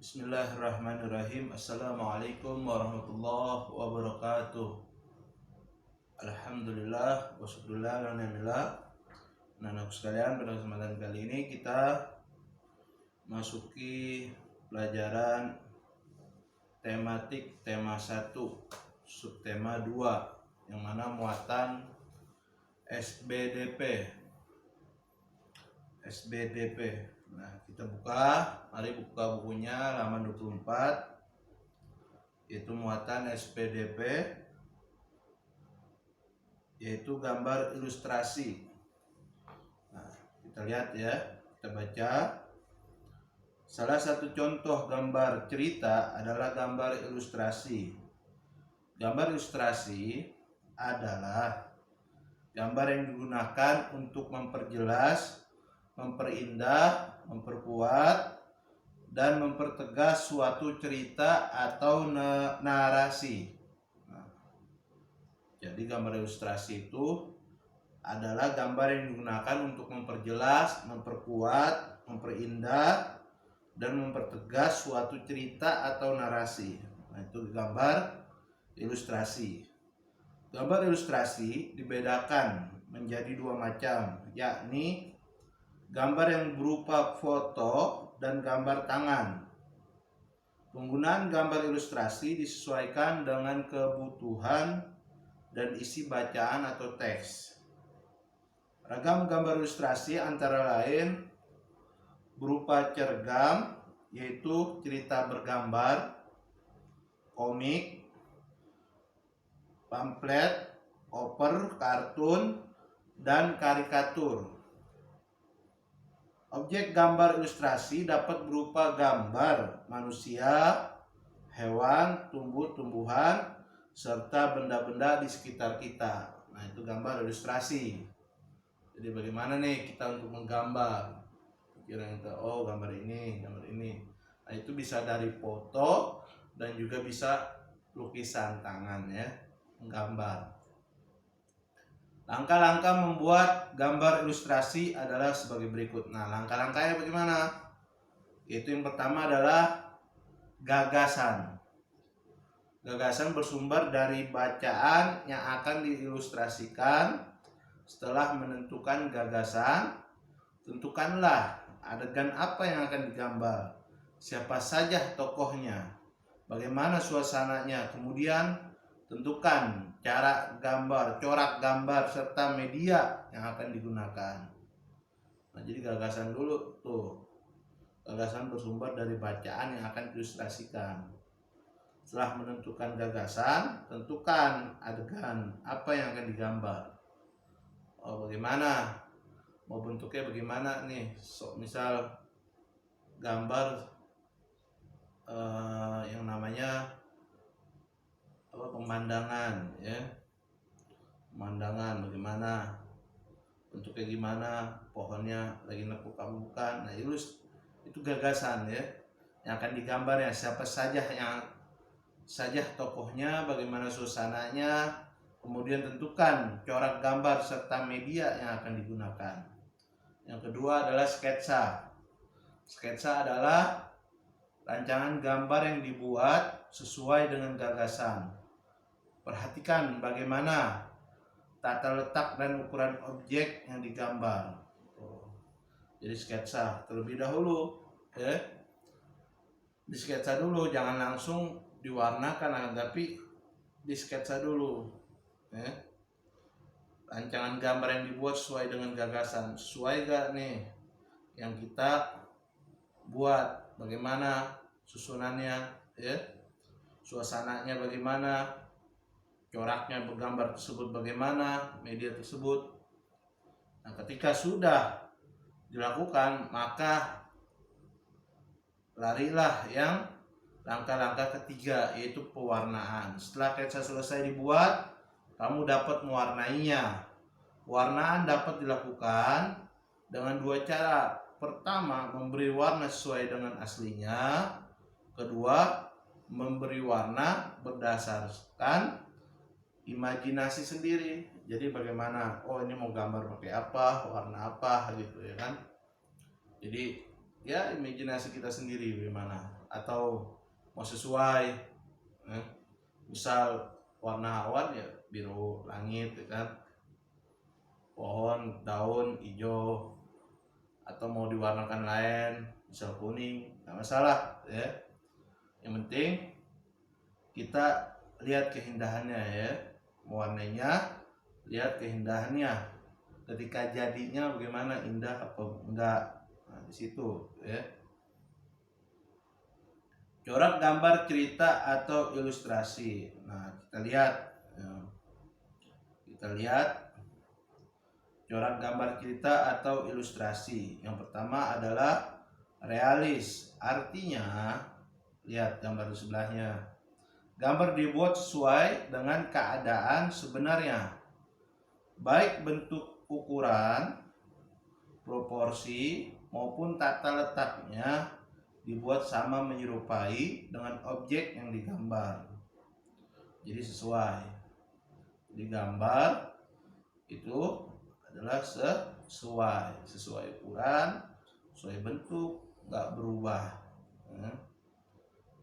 Bismillahirrahmanirrahim. Assalamualaikum warahmatullahi wabarakatuh. Alhamdulillah wassallallahu ala nabiyyillah. Anak-anak sekalian, pada kesempatan kali ini kita masuki pelajaran tematik tema 1 subtema 2 yang mana muatan SBDP. Nah, kita mari buka bukunya halaman 24, yaitu muatan SPDP, yaitu gambar ilustrasi. Nah, kita lihat ya, kita baca. Salah satu contoh gambar cerita adalah gambar ilustrasi. Gambar ilustrasi adalah gambar yang digunakan untuk memperjelas, memperindah, memperkuat, dan mempertegas suatu cerita atau narasi. Nah, jadi gambar ilustrasi itu adalah gambar yang digunakan untuk memperjelas, memperkuat, memperindah, dan mempertegas suatu cerita atau narasi. Nah, itu gambar ilustrasi. Gambar ilustrasi dibedakan menjadi dua macam, yakni gambar yang berupa foto dan gambar tangan. Penggunaan gambar ilustrasi disesuaikan dengan kebutuhan dan isi bacaan atau teks. Ragam gambar ilustrasi antara lain berupa cergam, yaitu cerita bergambar, komik, pamflet, oper, kartun, dan karikatur. Objek gambar ilustrasi dapat berupa gambar manusia, hewan, tumbuh-tumbuhan, serta benda-benda di sekitar kita. Nah, itu gambar ilustrasi. Jadi bagaimana nih kita untuk menggambar? Pikiran kita, oh gambar ini, gambar ini. Nah, itu bisa dari foto dan juga bisa lukisan tangan ya, menggambar. Langkah-langkah membuat gambar ilustrasi adalah sebagai berikut. Nah, langkah-langkahnya bagaimana? Itu yang pertama adalah gagasan. Gagasan bersumber dari bacaan yang akan diilustrasikan. Setelah menentukan gagasan, tentukanlah adegan apa yang akan digambar, siapa saja tokohnya, bagaimana suasananya, kemudian tentukan cara gambar, corak gambar, serta media yang akan digunakan. Nah, jadi gagasan dulu tuh. Gagasan bersumber dari bacaan yang akan diilustrasikan. Setelah menentukan gagasan, tentukan adegan apa yang akan digambar. Oh, bagaimana? Mau bentuknya bagaimana nih? Misal gambar yang namanya pemandangan ya, pemandangan bagaimana, bentuknya gimana, pohonnya lagi nekuk-nekukan. Nah, itu gagasan ya, yang akan digambar ya, siapa saja tokohnya, bagaimana suasananya, kemudian tentukan corak gambar serta media yang akan digunakan. Yang kedua adalah sketsa. Sketsa adalah rancangan gambar yang dibuat sesuai dengan gagasan. Perhatikan bagaimana tata letak dan ukuran objek yang digambar. Jadi sketsa terlebih dahulu, ya. Di sketsa dulu, jangan langsung diwarnakan, tapi di sketsa dulu, ya. Rancangan gambar yang dibuat sesuai dengan gagasan. Sesuai gak nih yang kita buat? Bagaimana susunannya, ya? Suasananya bagaimana? Coraknya bergambar tersebut bagaimana, media tersebut. Nah, ketika sudah dilakukan, maka larilah yang langkah-langkah ketiga, yaitu pewarnaan. Setelah sketsa selesai dibuat, kamu dapat mewarnainya. Pewarnaan dapat dilakukan dengan dua cara. Pertama, memberi warna sesuai dengan aslinya. Kedua, memberi warna berdasarkan imajinasi sendiri. Jadi bagaimana, oh ini mau gambar pakai apa, warna apa gitu ya kan. Jadi ya imajinasi kita sendiri bagaimana. atau mau sesuai. Misal warna awan ya biru langit, ya kan, pohon daun hijau, atau mau diwarnakan lain misal kuning, nggak masalah ya. Yang penting kita lihat keindahannya ya, mewarnainya, lihat keindahannya, ketika jadinya bagaimana, indah apa enggak. Nah, di situ ya. Corak gambar cerita atau ilustrasi. Nah, kita lihat ya. Kita lihat corak gambar cerita atau ilustrasi. Yang pertama adalah realis. Artinya, lihat gambar di sebelahnya. Gambar dibuat sesuai dengan keadaan sebenarnya. Baik bentuk ukuran, proporsi, maupun tata letaknya dibuat sama menyerupai dengan objek yang digambar. Jadi sesuai. Jadi gambar itu adalah sesuai ukuran, sesuai bentuk, nggak berubah.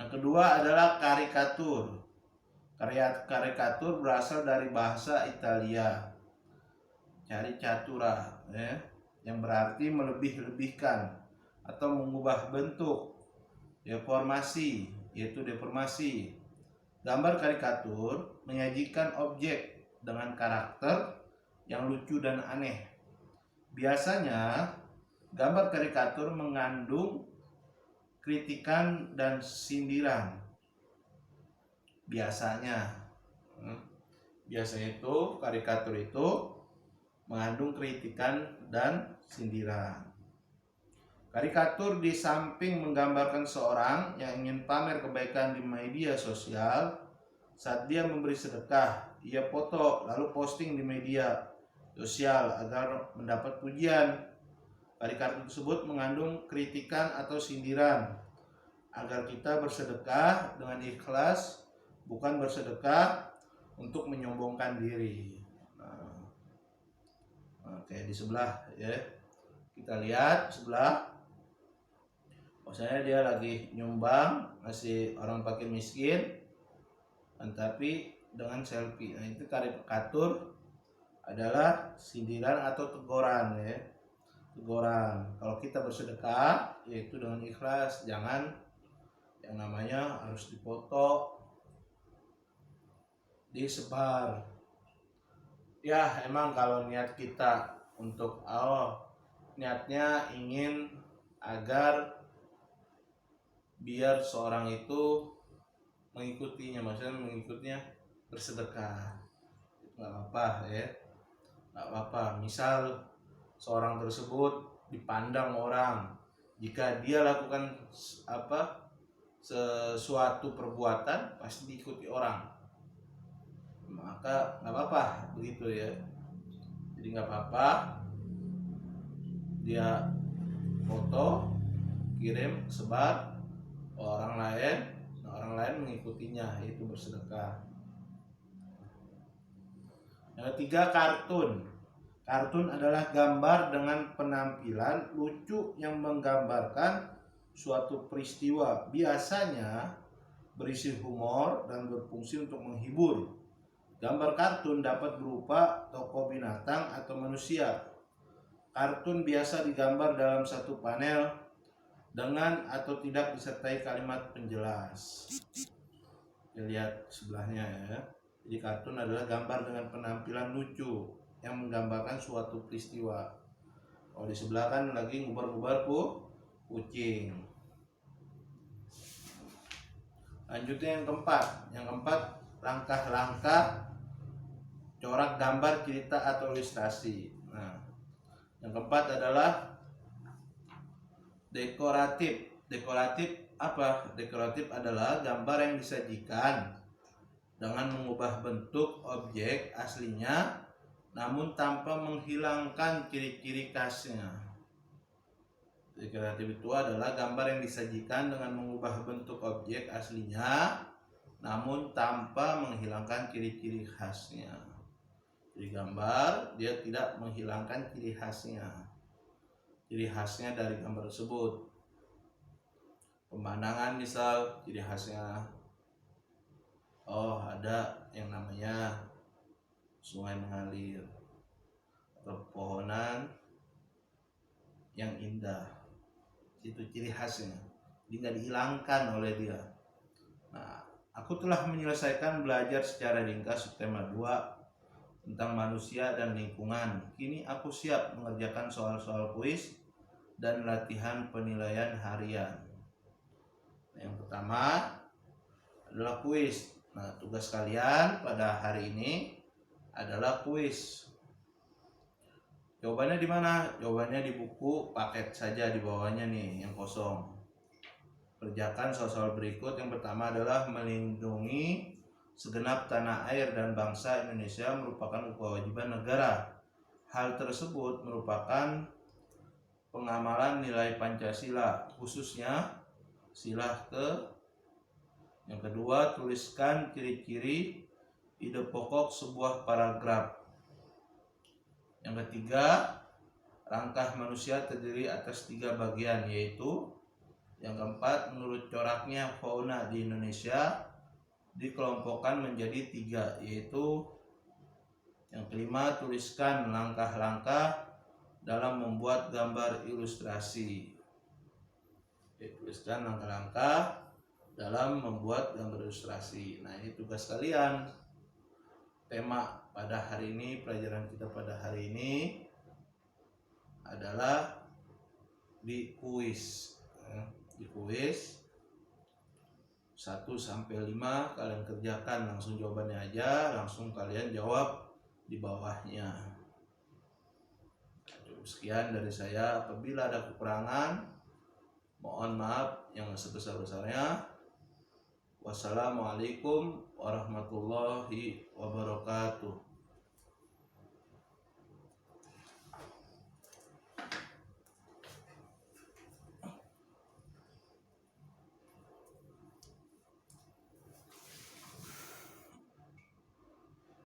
Yang kedua adalah karikatur. Karikatur berasal dari bahasa Italia, caricatura, ya, yang berarti melebih-lebihkan atau mengubah bentuk. Deformasi, yaitu deformasi. Gambar karikatur menyajikan objek dengan karakter yang lucu dan aneh. Biasanya gambar karikatur mengandung kritikan dan sindiran. Biasanya itu karikatur itu mengandung kritikan dan sindiran. Karikatur di samping menggambarkan seorang yang ingin pamer kebaikan di media sosial, saat dia memberi sedekah, ia foto lalu posting di media sosial agar mendapat pujian. Karikatur tersebut mengandung kritikan atau sindiran agar kita bersedekah dengan ikhlas, bukan bersedekah untuk menyombongkan diri. Oke, di sebelah ya. Kita lihat sebelah. Misalnya dia lagi nyumbang, ngasih orang fakir miskin, tapi dengan selfie. Nah, itu karikatur adalah sindiran atau teguran ya. Teguran. Kalau kita bersedekah, yaitu dengan ikhlas, jangan yang namanya harus dipoto, disebar. Ya, emang kalau niat kita untuk Allah, niatnya ingin agar biar seorang itu mengikutinya, maksudnya mengikutinya bersedekah, nggak apa-apa ya, nggak apa-apa. Misal seorang tersebut dipandang orang, jika dia lakukan sesuatu perbuatan pasti diikuti orang, maka nggak apa-apa begitu ya. Jadi nggak apa-apa dia foto, kirim, sebar orang lain mengikutinya, yaitu bersedekah. Yang ketiga, kartun. Kartun adalah gambar dengan penampilan lucu yang menggambarkan suatu peristiwa, biasanya berisi humor dan berfungsi untuk menghibur. Gambar kartun dapat berupa tokoh binatang atau manusia. Kartun biasa digambar dalam satu panel dengan atau tidak disertai kalimat penjelas. Kita lihat sebelahnya ya. Jadi kartun adalah gambar dengan penampilan lucu yang menggambarkan suatu peristiwa. Kalau di sebelah kan lagi ngubar-ngubar kucing. Lanjutnya yang keempat. Langkah-langkah corak gambar cerita atau ilustrasi. Nah, yang keempat adalah dekoratif. Dekoratif apa? Dekoratif adalah gambar yang disajikan dengan mengubah bentuk objek aslinya namun tanpa menghilangkan ciri-ciri khasnya. Dekoratif itu adalah gambar yang disajikan dengan mengubah bentuk objek aslinya namun tanpa menghilangkan ciri-ciri khasnya. Jadi gambar dia tidak menghilangkan ciri khasnya dari gambar tersebut. Pemandangan misal ciri khasnya, oh ada yang namanya sungai mengalir atau pepohonan yang indah, itu ciri khasnya, jadi nggak dihilangkan oleh dia. Nah, aku telah menyelesaikan belajar secara ringkas tema 2 tentang manusia dan lingkungan. Kini aku siap mengerjakan soal-soal kuis dan latihan penilaian harian. Yang pertama adalah kuis. Nah, tugas kalian pada hari ini adalah kuis. Jawabannya di mana? Jawabannya di buku paket saja, di bawahnya nih yang kosong. Kerjakan soal-soal berikut. Yang pertama adalah melindungi segenap tanah air dan bangsa Indonesia merupakan kewajiban negara. Hal tersebut merupakan pengamalan nilai Pancasila, khususnya sila ke. Yang kedua, tuliskan ciri-ciri ide pokok sebuah paragraf. Yang ketiga, rangkah manusia terdiri atas 3 bagian, yaitu yang keempat, menurut coraknya fauna di Indonesia dikelompokkan menjadi 3, yaitu yang kelima, tuliskan langkah-langkah dalam membuat gambar ilustrasi. Tuliskan langkah-langkah dalam membuat gambar ilustrasi. Nah, ini tugas kalian. Tema pada hari ini, pelajaran kita pada hari ini adalah di kuis. Di kuis 1 sampai 5 kalian kerjakan, langsung jawabannya aja, langsung kalian jawab di bawahnya. Cukup sekian dari saya. Apabila ada kekurangan, mohon maaf yang sebesar-besarnya. Wassalamualaikum warahmatullahi wabarakatuh.